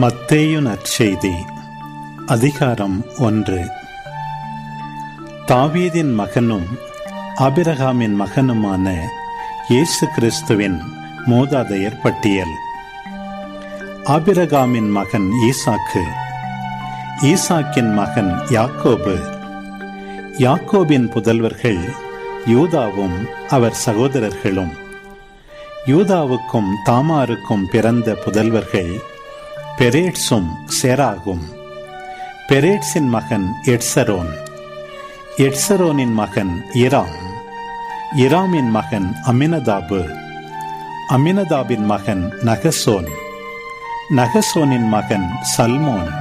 மத்தேயு நற்செய்தி அதிகாரம் 1. தாவீதின் மகனும் ஆபிரகாமின் மகனுமான இயேசு கிறிஸ்துவின் மூதாதையர் பட்டியல். ஆபிரகாமின் மகன் ஈசாக்கு, ஈசாக்கின் மகன் யாக்கோபு. யாக்கோபின் புதல்வர்கள் யூதாவும் அவர் சகோதரர்களும். யூதாவுக்கும் தாமாருக்கும் பிறந்த புதல்வர்கள் பெரேட்ஸும் சேராகும். பெரேட்ஸின் மகன் எட்சரோன், எட்சரோனின் மகன் இராம், இராமின் மகன் அமினதாபு, அமினதாபின் மகன் நகசோன், நகசோனின் மகன் சல்மோன்,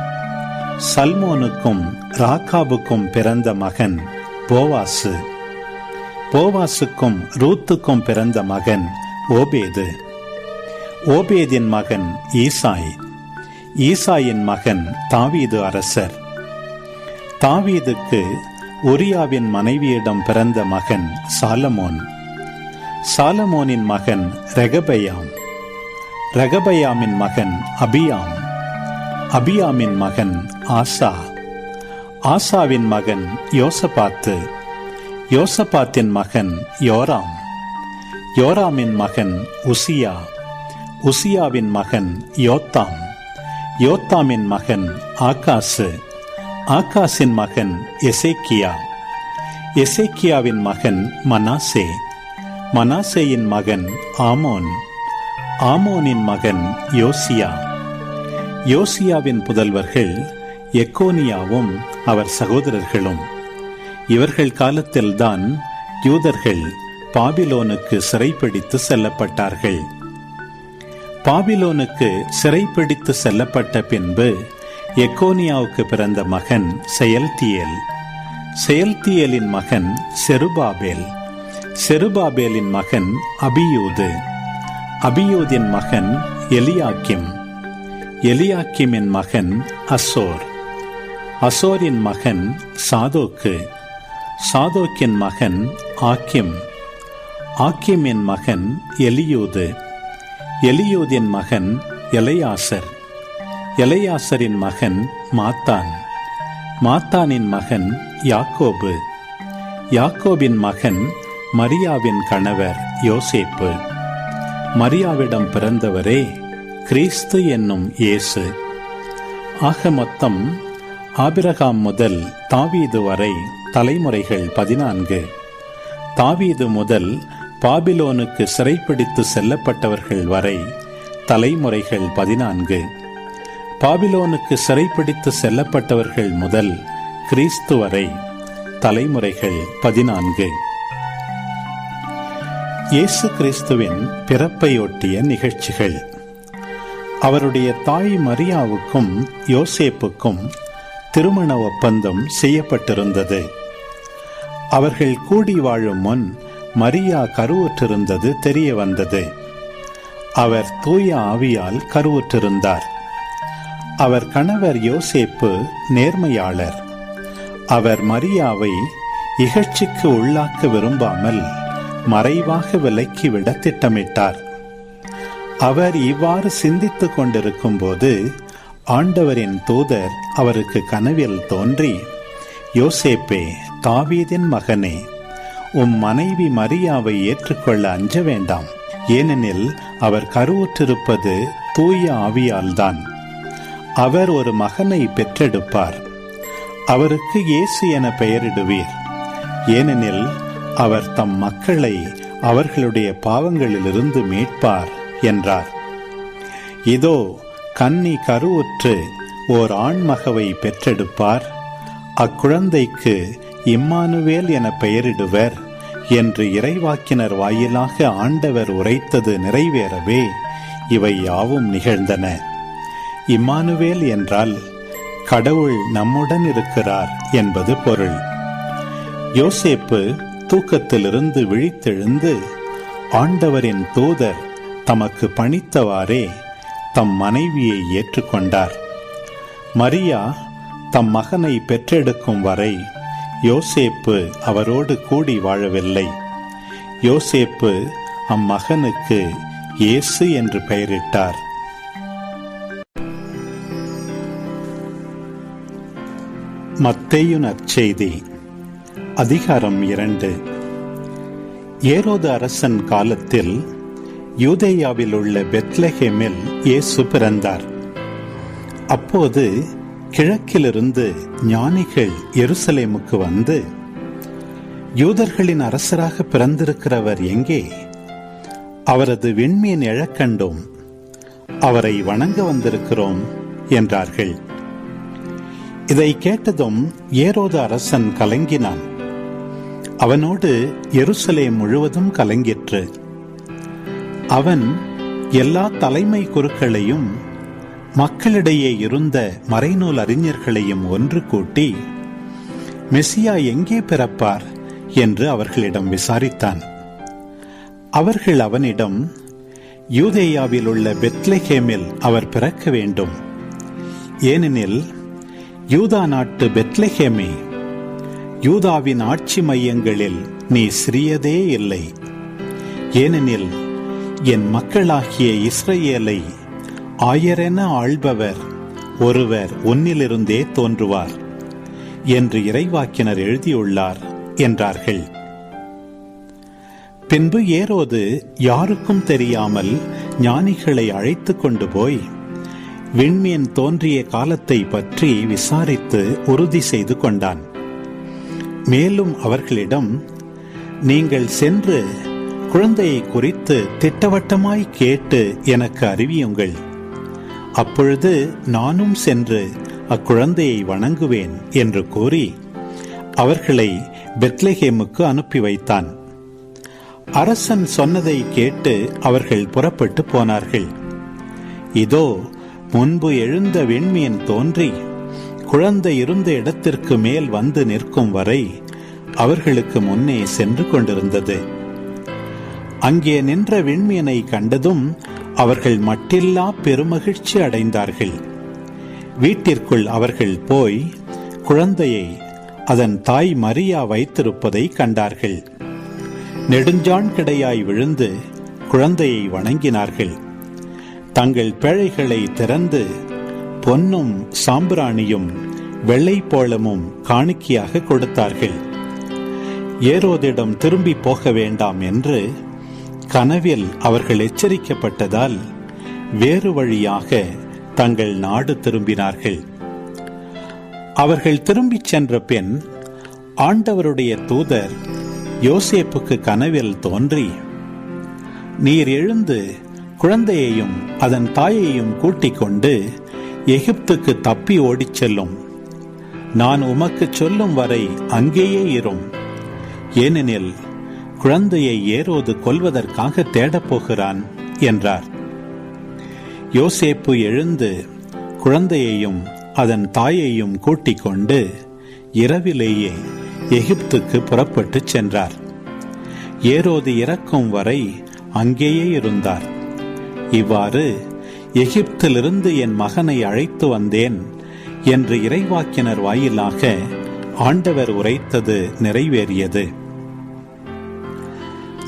சல்மோனுக்கும் ராக்காபுக்கும் பிறந்த மகன் போவாசு, போவாசுக்கும் ரூத்துக்கும் பிறந்த மகன் ஓபேது, ஓபேதின் மகன் ஈசாய், ஈசாயின் மகன் தாவீது அரசர். தாவீதுக்கு உரியாவின் மனைவியிடம் பிறந்த மகன் சாலமோன், சாலமோனின் மகன் ரெகபயாம், ரெகபயாமின் மகன் அபியாம், அபியாமின் மகன் ஆசா, ஆசாவின் மகன் யோசபாத்து, யோசபாத்தின் மகன் யோராம், யோராமின் மகன் உசியா, உசியாவின் மகன் யோத்தாம், யோத்தாமின் மகன் ஆகாசு, ஆகாசின் மகன் எசேக்கியா, எசேக்கியாவின் மகன் மனாசே, மனாசேயின் மகன் ஆமோன், ஆமோனின் மகன் யோசியா. யோசியாவின் புதல்வர்கள் எக்கோனியாவும் அவர் சகோதரர்களும். இவர்கள் காலத்தில்தான் யூதர்கள் பாபிலோனுக்கு சிறைப்பிடித்து செல்லப்பட்டார்கள். பாபிலோனுக்கு சிறைப்பிடித்து செல்லப்பட்ட பின்பு எக்கோனியாவுக்கு பிறந்த மகன் செயல்தியேல், செயல்தியேலின் மகன் செருபாபேல், செருபாபேலின் மகன் அபியூது, அபியூதின் மகன் எலியாக்கிம், எலியாக்கிமின் மகன் அசோர், அசோரின் மகன் சாதோக்கு, சாதோக்கின் மகன் ஆக்கிம், ஆக்கிமின் மகன் எலியூது, எலியூதின் மகன் எலையாசர், எலையாசரின் மகன் மாத்தான், மாத்தானின் மகன் யாக்கோபு, யாக்கோபின் மகன் மரியாவின் கணவர் யோசேப்பு. மரியாவிடம் பிறந்தவரே கிறிஸ்து என்னும் இயேசு. ஆக மொத்தம் ஆபிரகாம் முதல் தாவீது வரை தலைமுறைகள் 14. தாவீது முதல் பாபிலோனுக்கு சிறைப்பிடித்து செல்லப்பட்டவர்கள் வரை தலைமுறைகள் 14. பாபிலோனுக்கு சிறைப்பிடித்து செல்லப்பட்டவர்கள் முதல் கிறிஸ்து வரை தலைமுறைகள் 14. இயேசு கிறிஸ்துவின் பிறப்பையொட்டிய நிகழ்ச்சிகள். அவருடைய தாய் மரியாவுக்கும் யோசேப்புக்கும் திருமண ஒப்பந்தம் செய்யப்பட்டிருந்தது. அவர்கள் கூடி வாழும் முன் மரியா கருவுற்றிருந்தது தெரிய வந்தது. அவர் தூய ஆவியால் கருவுற்றிருந்தார். அவர் கணவர் யோசேப்பு நேர்மையாளர். அவர் மரியாவை இகழ்ச்சிக்கு உள்ளாக்க விரும்பாமல் மறைவாக விலக்கிவிட திட்டமிட்டார். அவர் இவ்வாறு சிந்தித்துக் கொண்டிருக்கும் போது ஆண்டவரின் தூதர் அவருக்கு கனவில் தோன்றி, யோசேப்பே, தாவீதின் மகனே, உம் மனைவி மரியாவை ஏற்றுக்கொள்ள அஞ்ச வேண்டாம். ஏனெனில் அவர் கருவுற்றிருப்பது தூய ஆவியால்தான். அவர் ஒரு மகனை பெற்றெடுப்பார். அவருக்கு இயேசு என பெயரிடுவீர். ஏனெனில் அவர் தம் மக்களை அவர்களுடைய பாவங்களிலிருந்து மீட்பார் என்றார். இதோ, கன்னி கருவுற்று ஓர் ஆண்மகவை பெற்றெடுப்பார். அக்குழந்தைக்கு இம்மானுவேல் என பெயரிடுவர் என்று இறைவாக்கினர் வாயிலாக ஆண்டவர் உரைத்தது நிறைவேறவே இவை யாவும் நிகழ்ந்தன. இம்மானுவேல் என்றால் கடவுள் நம்முடன் இருக்கிறார் என்பது பொருள். யோசேப்பு தூக்கத்திலிருந்து விழித்தெழுந்து ஆண்டவரின் தூதர் தமக்கு பணித்தவாறே தம் மனைவியை ஏற்றுக்கொண்டார். மரியா தம் மகனை பெற்றெடுக்கும் வரை யோசேப்பு அவரோடு கூடி வாழவில்லை. யோசேப்பு அம்மகனுக்கு இயேசு என்று பெயரிட்டார். மத்தேயு நற்செய்தி அதிகாரம் 2. ஏரோது அரசன் காலத்தில் யூதேயாவில் உள்ள பெத்லெகேமில் இயேசு பிறந்தார். அப்போது கிழக்கிலிருந்து ஞானிகள் எருசலேமுக்கு வந்து, யூதர்களின் அரசராக பிறந்திருக்கிறவர் எங்கே? அவரது விண்மீன் எழக் கண்டோம், அவரை வணங்க வந்திருக்கிறோம் என்றார்கள். இதை கேட்டதும் ஏரோது அரசன் கலங்கினான். அவனோடு எருசலேம் முழுவதும் கலங்கிற்று. அவன் எல்லா தலைமை குருக்களையும் மக்களிடையே இருந்த மறைநூல் அறிஞர்களையும் ஒன்று கூட்டி, மெசியா எங்கே பிறப்பார் என்று அவர்களிடம் விசாரித்தான். அவர்கள் அவனிடம், யூதேயாவில் உள்ள பெத்லெகேமில் அவர் பிறக்க வேண்டும். ஏனெனில் யூதா நாட்டு பெத்லெகேமே, யூதாவின் ஆட்சி மையங்களில் நீ சிறியதே இல்லை. ஏனெனில் என் மக்களாகிய இஸ்ரவேலை ஆயரென ஆள்பவர் ஒருவர் உன்னிலிருந்தே தோன்றுவார் என்று இறைவாக்கினர் எழுதியுள்ளார் என்றார்கள். பின்பு ஏரோது யாருக்கும் தெரியாமல் ஞானிகளை அழைத்து கொண்டு போய் விண்மீன் தோன்றிய காலத்தை பற்றி விசாரித்து உறுதி செய்து கொண்டான். மேலும் அவர்களிடம், நீங்கள் சென்று குழந்தையை குறித்து திட்டவட்டமாய் கேட்டு எனக்கு அறிவியுங்கள். அப்பொழுது நானும் சென்று அக்குழந்தையை வணங்குவேன் என்று கூறி அவர்களை பெத்லெகேமுக்கு அனுப்பி வைத்தான். அரசன் சொன்னதை கேட்டு அவர்கள் புறப்பட்டு போனார்கள். இதோ, முன்பு எழுந்த விண்மீன் தோன்றி குழந்தை இருந்த இடத்திற்கு மேல் வந்து நிற்கும் வரை அவர்களுக்கு முன்னே சென்று கொண்டிருந்தது. அங்கே நின்ற விண்மீனை கண்டதும் அவர்கள் மட்டில்லா பெருமகிழ்ச்சி அடைந்தார்கள். வீட்டிற்குள் அவர்கள் போய் குழந்தையை அதன் தாய் மரியா வைத்திருப்பதை கண்டார்கள். நெடுஞ்சான் கிடையாய் விழுந்து குழந்தையை வணங்கினார்கள். தங்கள் பேழைகளை திறந்து பொன்னும் சாம்பிராணியும் வெள்ளை போளமும் காணிக்கையாக கொடுத்தார்கள். ஏரோதிடம் திரும்பி போக வேண்டாம் என்று கனவில் அவர்கள் எச்சரிக்கப்பட்டதால் வேறு வழியாக தங்கள் நாடு திரும்பினார்கள். அவர்கள் திரும்பிச் சென்ற பின் ஆண்டவருடைய தூதர் யோசேப்புக்கு கனவில் தோன்றி, நீர் எழுந்து குழந்தையையும் அதன் தாயையும் கூட்டிக் கொண்டு எகிப்துக்கு தப்பி ஓடிச் செல்லும். நான் உமக்கு சொல்லும் வரை அங்கேயே இரும். ஏனெனில் குழந்தையை ஏரோது கொல்வதற்காக தேடப்போகிறான் என்றார். யோசேப்பு எழுந்து குழந்தையையும் அதன் தாயையும் கூட்டிக் கொண்டு இரவிலேயே எகிப்துக்கு புறப்பட்டு சென்றார். ஏரோது இறக்கும் வரை அங்கேயே இருந்தார். இவ்வாறு எகிப்திலிருந்து என் மகனை அழைத்து வந்தேன் என்று இறைவாக்கினர் வாயிலாக ஆண்டவர் உரைத்தது நிறைவேறியது.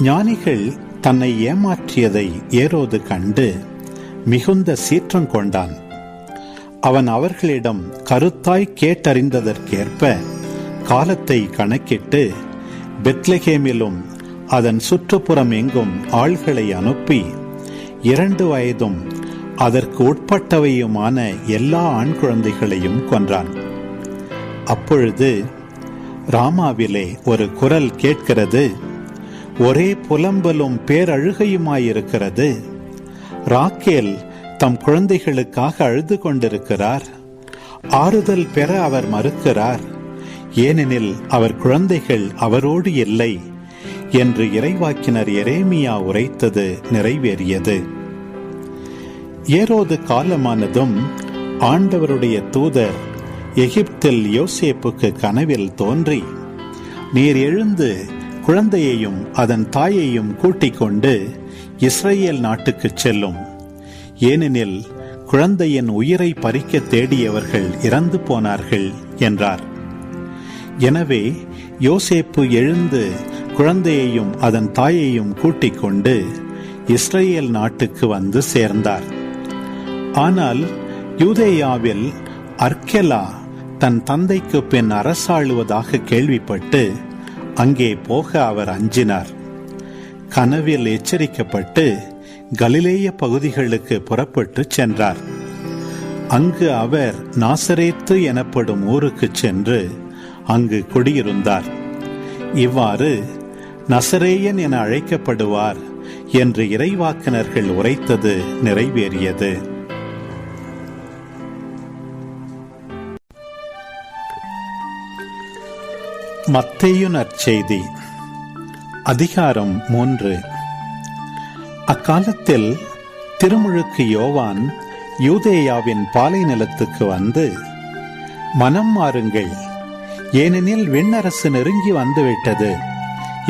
ஞானிகள் தன்னை ஏமாற்றியதை ஏரோது கண்டு மிகுந்த சீற்றம் கொண்டான். அவன் அவர்களிடம் கருத்தாய் கேட்டறிந்ததற்கேற்ப காலத்தை கணக்கிட்டு பெத்லெகேமிலும் அதன் சுற்றுப்புறம் எங்கும் ஆள்களை அனுப்பி 2 வயதும் அதற்கு உட்பட்டவையுமான எல்லா ஆண் குழந்தைகளையும் கொன்றான். அப்பொழுது ராமாவிலே ஒரு குரல் கேட்கிறது, ஒரே புலம்பலும் பேரழுகையுமாயிருக்கிறது. ராக்கேல் தம் குழந்தைகளுக்காக அழுது கொண்டிருக்கிறார். ஆறுதல் பெற அவர் மறுக்கிறார், ஏனெனில் அவர் குழந்தைகள் அவரோடு இல்லை என்று இறைவாக்கினர் எரேமியா உரைத்தது நிறைவேறியது. ஏரோது காலமானதும் ஆண்டவருடைய தூதர் எகிப்தில் யோசேப்புக்கு கனவில் தோன்றி, நீர் எழுந்து குழந்தையையும் அதன் தாயையும் கூட்டிக் கொண்டு இஸ்ரவேல் நாட்டுக்கு செல்லும். ஏனெனில் குழந்தையின் உயிரை பறிக்க தேடியவர்கள் இறந்து போனார்கள் என்றார். எனவே யோசேப்பு எழுந்து குழந்தையையும் அதன் தாயையும் கூட்டிக் கொண்டு இஸ்ரவேல் நாட்டுக்கு வந்து சேர்ந்தார். ஆனால் யூதேயாவில் அர்க்கெலா தன் தந்தைக்கு பின் அரசாளுவதாக கேள்விப்பட்டு அங்கே போக அவர் அஞ்சினார். கனவில் எச்சரிக்கப்பட்டு கலிலேய பகுதிகளுக்கு புறப்பட்டு சென்றார். அங்கு அவர் நாசரேத்து எனப்படும் ஊருக்கு சென்று அங்கு குடியிருந்தார். இவ்வாறு நசரேயன் என அழைக்கப்படுவார் என்று இறைவாக்கினர்கள் உரைத்தது நிறைவேறியது. மத்தேயு நற்செய்தி அதிகாரம் 3. அக்காலத்தில் திருமுழுக்கு யோவான் யூதேயாவின் பாலை நிலத்துக்கு வந்து, மனம் மாறுங்கள், ஏனெனில் விண்ணரசு நெருங்கி வந்துவிட்டது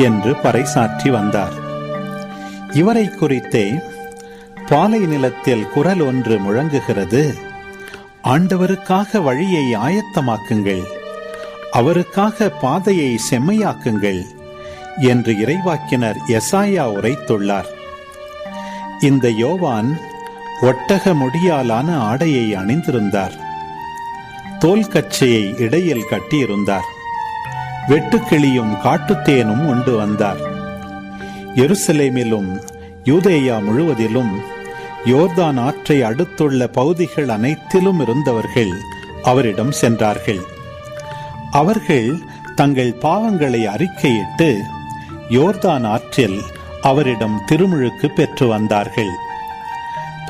என்று பறைசாற்றி வந்தார். இவரை குறித்தே பாலை நிலத்தில் குரல் ஒன்று முழங்குகிறது, ஆண்டவருக்காக வழியை ஆயத்தமாக்குங்கள், அவருக்காக பாதையை செம்மையாக்குங்கள் என்று இறைவாக்கினர் எசாயா உரைத்துள்ளார். இந்த யோவான் ஒட்டக முடியாலான ஆடையை அணிந்திருந்தார். தோல் கச்சையை இடையில் கட்டியிருந்தார். வெட்டுக்கிளியும் காட்டுத்தேனும் உண்டு வந்தார். எருசலேமிலும் யூதேயா முழுவதிலும் யோர்தான் ஆற்றை அடுத்துள்ள பகுதிகள் அனைத்திலும் இருந்தவர்கள் அவரிடம் சென்றார்கள். அவர்கள் தங்கள் பாவங்களை அறிக்கையிட்டு யோர்தான் ஆற்றில் அவரிடம் திருமுழுக்கு பெற்று வந்தார்கள்.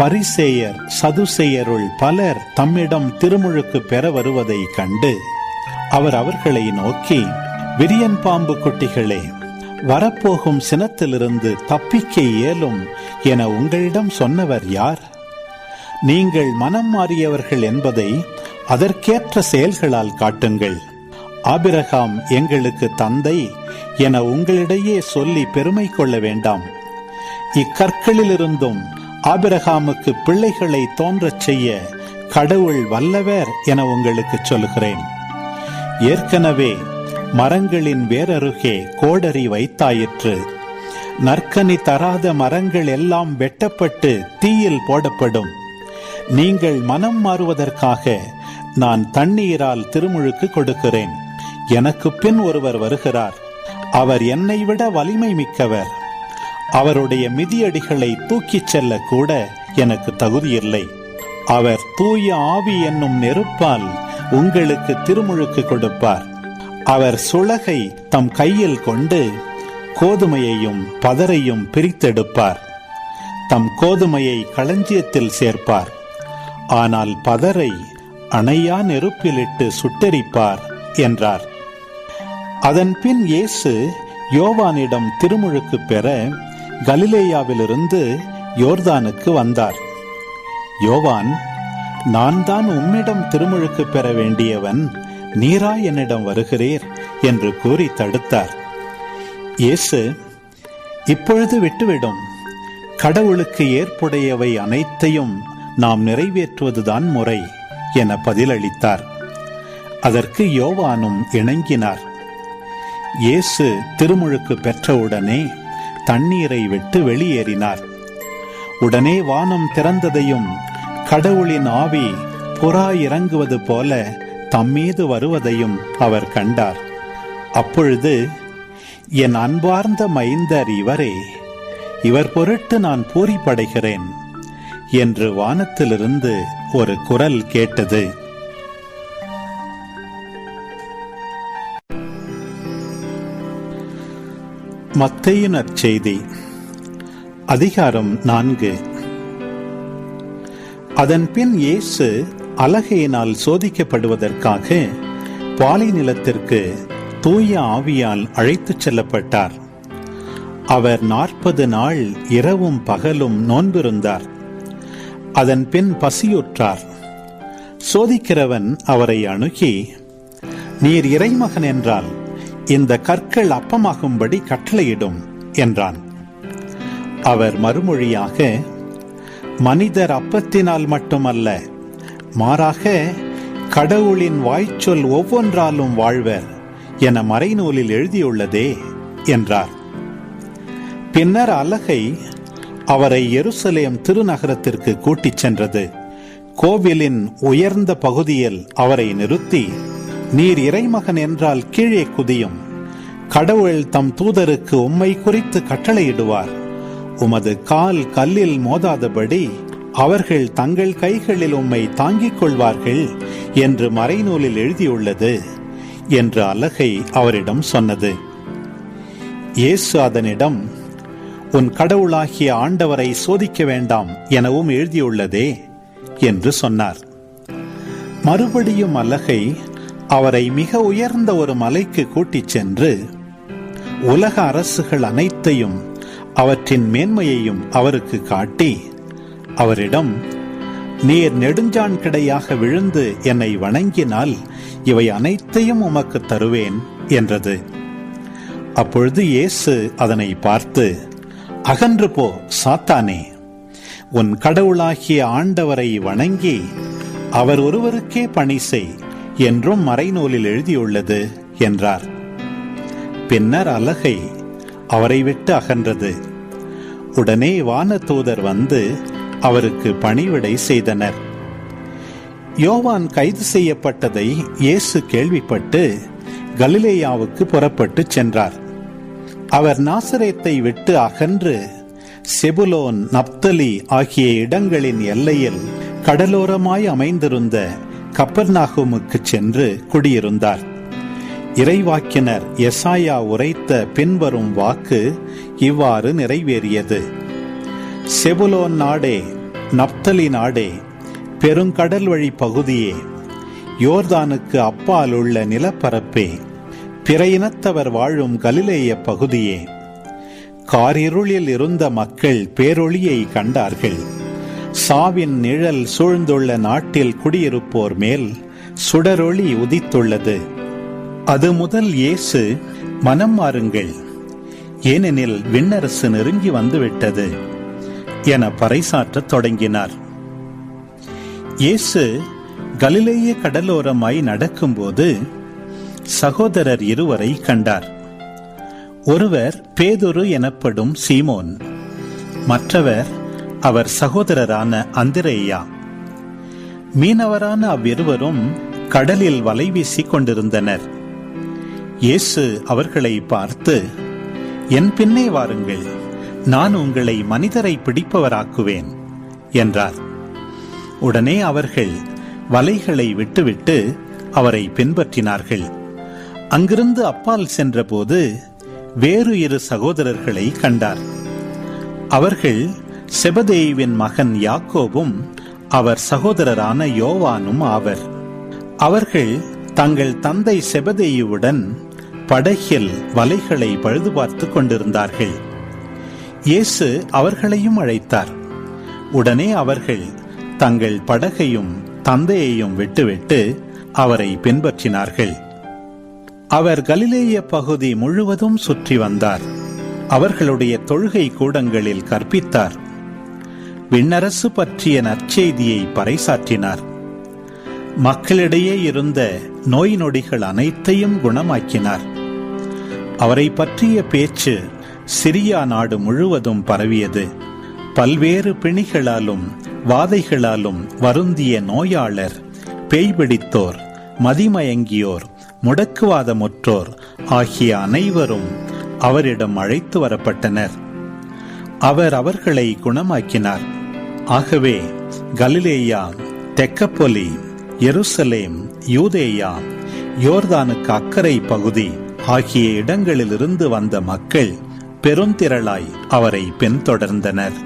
பரிசேயர் சதுசேயருள் பலர் தம்மிடம் திருமுழுக்கு பெற வருவதை கண்டு அவர் அவர்களை நோக்கி, விரியன் பாம்பு குட்டிகளே, வரப்போகும் சினத்திலிருந்து தப்பிக்க இயலும் என உங்களிடம் சொன்னவர் யார்? நீங்கள் மனம் மாறியவர்கள் என்பதை அதற்கேற்ற செயல்களால் காட்டுங்கள். ஆபிரகாம் எங்களுக்கு தந்தை என உங்களிடையே சொல்லி பெருமை கொள்ள வேண்டாம். இக்கற்களிலிருந்தும் ஆபிரகாமுக்கு பிள்ளைகளை தோன்றச் செய்ய கடவுள் வல்லவர் என உங்களுக்கு சொல்கிறேன். ஏற்கனவே மரங்களின் வேரருகே கோடரி வைத்தாயிற்று. நற்கனி தராத மரங்கள் எல்லாம் வெட்டப்பட்டு தீயில் போடப்படும். நீங்கள் மனம் மாறுவதற்காக நான் தண்ணீரால் திருமுழுக்கு கொடுக்கிறேன். எனக்கு பின் ஒருவர் வருகிறார், அவர் என்னை விட வலிமை மிக்கவர். அவருடைய மிதியடிகளை தூக்கிச் செல்ல கூட எனக்கு தகுதியில்லை. அவர் தூய ஆவி என்னும் நெருப்பால் உங்களுக்கு திருமுழுக்கு கொடுப்பார். அவர் சுளகை தம் கையில் கொண்டு கோதுமையையும் பதரையும் பிரித்தெடுப்பார். தம் கோதுமையை களஞ்சியத்தில் சேர்ப்பார், ஆனால் பதரை அணையா நெருப்பிலிட்டு சுட்டெரிப்பார் என்றார். அதன் பின் இயேசு யோவானிடம் திருமுழுக்கு பெற கலிலேயாவிலிருந்து யோர்தானுக்கு வந்தார். யோவான், நான் தான் உம்மிடம் திருமுழுக்கு பெற வேண்டியவன், நீரா என்னிடம் வருகிறீர் என்று கூறி தடுத்தார். இயேசு, இப்பொழுது விட்டுவிடும், கடவுளுக்கு ஏற்புடையவை அனைத்தையும் நாம் நிறைவேற்றுவதுதான் முறை என பதிலளித்தார். அதற்கு யோவானும் இணங்கினார். இயேசு திருமுழுக்கு பெற்றவுடனே தண்ணீரை விட்டு வெளியேறினார். உடனே வானம் திறந்ததையும் கடவுளின் ஆவி புறா இறங்குவது போல தம்மீது வருவதையும் அவர் கண்டார். அப்பொழுது, என் அன்பார்ந்த மைந்தர் இவரே, இவர் பொருட்டு நான் பூரிப்படைகிறேன் என்று வானத்திலிருந்து ஒரு குரல் கேட்டது. மத்தேயு நற்செய்தி அதிகாரம் 4. அதன் பின் இயேசு அலகையினால் சோதிக்கப்படுவதற்காக பாலை நிலத்திற்கு தூய ஆவியால் அழைத்துச் செல்லப்பட்டார். அவர் 40 நாள் இரவும் பகலும் நோன்பிருந்தார். அதன் பின் பசியுற்றார். சோதிக்கிறவன் அவரை அணுகி, நீர் இறைமகன் என்றால் இந்த கற்கள் அப்பமாகும்படி கட்டளையிடும் என்றான். அவர் மறுமொழியாக, மனிதர் அப்பத்தினால் மட்டுமல்ல, மாறாக கடவுளின் வாய்ச்சொல் ஒவ்வொன்றாலும் வாழ்வர் என மறைநூலில் எழுதியுள்ளதே என்றார். பின்னர் அலகை அவரை எருசலேம் திருநகரத்திற்கு கூட்டிச் சென்றது. கோவிலின் உயர்ந்த பகுதியில் அவரை நிறுத்தி, நீர் இறைமகன் என்றால் கீழே குதியும். கடவுள் தம் தூதருக்கு உம்மை குறித்து கட்டளையிடுவார். உமது கால் கல்லில் மோதாதபடி அவர்கள் தங்கள் கைகளில் உம்மை தாங்கிக் கொள்வார்கள் என்று மறைநூலில் எழுதியுள்ளது என்று அலகை அவரிடம் சொன்னது. இயேசு அதனிடம், உன் கடவுளாகிய ஆண்டவரை சோதிக்க வேண்டாம் எனவும் எழுதியுள்ளதே என்று சொன்னார். மறுபடியும் அலகை அவரை மிக உயர்ந்த ஒரு மலைக்கு கூட்டிச் சென்று உலக அரசுகள் அனைத்தையும் அவற்றின் மேன்மையையும் அவருக்கு காட்டி அவரிடம், நீர் நெடுஞ்சான் கிடையாக விழுந்து என்னை வணங்கினால் இவை அனைத்தையும் உமக்கு தருவேன் என்றது. அப்பொழுது இயேசு அதனை பார்த்து, அகன்று போ சாத்தானே, உன் கடவுளாகிய ஆண்டவரை வணங்கி அவர் ஒருவருக்கே பணி செய் என்றும் மறைநூலில் எழுதியுள்ளது என்றார். பின்னர் அலகை அவரை விட்டு அகன்றது. உடனே வானதூதர் வந்து அவருக்கு பணிவிடை செய்தனர். யோவான் கைது செய்யப்பட்டதை இயேசு கேள்விப்பட்டு கலிலேயாவுக்கு புறப்பட்டு சென்றார். அவர் நாசரேத்தை விட்டு அகன்று செபுலோன், நப்தலி ஆகிய இடங்களின் எல்லையில் கடலோரமாய் அமைந்திருந்த கப்பர்நாகுமுக்கு சென்று குடியிருந்தார். இறைவாக்கினர் எசாயா உரைத்த பின்வரும் வாக்கு இவ்வாறு நிறைவேறியது. செபுலோன் நாடே, நப்தலி நாடே, பெருங்கடல் வழி பகுதியே, யோர்தானுக்கு அப்பால் உள்ள நிலப்பரப்பே, பிற இனத்தவர் வாழும் கலிலேய பகுதியே, காரிருளில் இருந்த மக்கள் பேரொளியை கண்டார்கள். சாவின் நிழல் சூழ்ந்துள்ள நாட்டில் குடியிருப்போர் மேல் சுடரொளி உதித்துள்ளது. அது முதல் இயேசு, மனம் மாறுங்கள், ஏனெனில் விண்ணரசு நெருங்கி வந்துவிட்டது என பறைசாற்றத் தொடங்கினார். இயேசு கலிலேய கடலோரமாய் நடக்கும்போது சகோதரர் இருவரை கண்டார். ஒருவர் பேதுரு எனப்படும் சீமோன், மற்றவர் அவர் சகோதரரான அந்திரேயா. மீனவரான அவ்விருவரும் கடலில் வலை வீசிக் கொண்டிருந்தனர். இயேசு அவர்களை பார்த்து, என் பின்னே வாருங்கள், நான் உங்களை மனிதரை பிடிப்பவராக்குவேன் என்றார். உடனே அவர்கள் வலைகளை விட்டுவிட்டு அவரை பின்பற்றினார்கள். அங்கிருந்து அப்பால் சென்றபோது வேறு இரு சகோதரர்களை கண்டார். அவர்கள் செபதேயுவின் மகன் யாக்கோபும் அவர் சகோதரரான யோவானும் ஆவர். அவர்கள் தங்கள் தந்தை செபதேயுவுடன் படகில் வலைகளை பழுது பார்த்து கொண்டிருந்தார்கள். இயேசு அவர்களையும் அழைத்தார். உடனே அவர்கள் தங்கள் படகையும் தந்தையையும் விட்டுவிட்டு அவரை பின்பற்றினார்கள். அவர் கலிலேய பகுதி முழுவதும் சுற்றி வந்தார். அவர்களுடைய தொழுகை கூடங்களில் கற்பித்தார். விண்ணரசு பற்றிய நற்செய்தியை பறைசாற்றினார். மக்களிடையே இருந்த நோய் நொடிகள் அனைத்தையும் குணமாக்கினார். அவரை பற்றிய பேச்சு சிரியா நாடு முழுவதும் பரவியது. பல்வேறு பிணிகளாலும் வாதைகளாலும் வருந்திய நோயாளர், பேய்பிடித்தோர், மதிமயங்கியோர், முடக்குவாதமுற்றோர் ஆகிய அனைவரும் அவரிடம் அழைத்து வரப்பட்டனர். அவர் அவர்களை குணமாக்கினார். ஆகவே கலிலேயா, தெக்கப்பொலி, எருசலேம், யூதேயா, யோர்தானுக்கு அக்கறை பகுதி ஆகிய இடங்களிலிருந்து வந்த மக்கள் பெருந்திரளாய் அவரை பின்தொடர்ந்தனர்.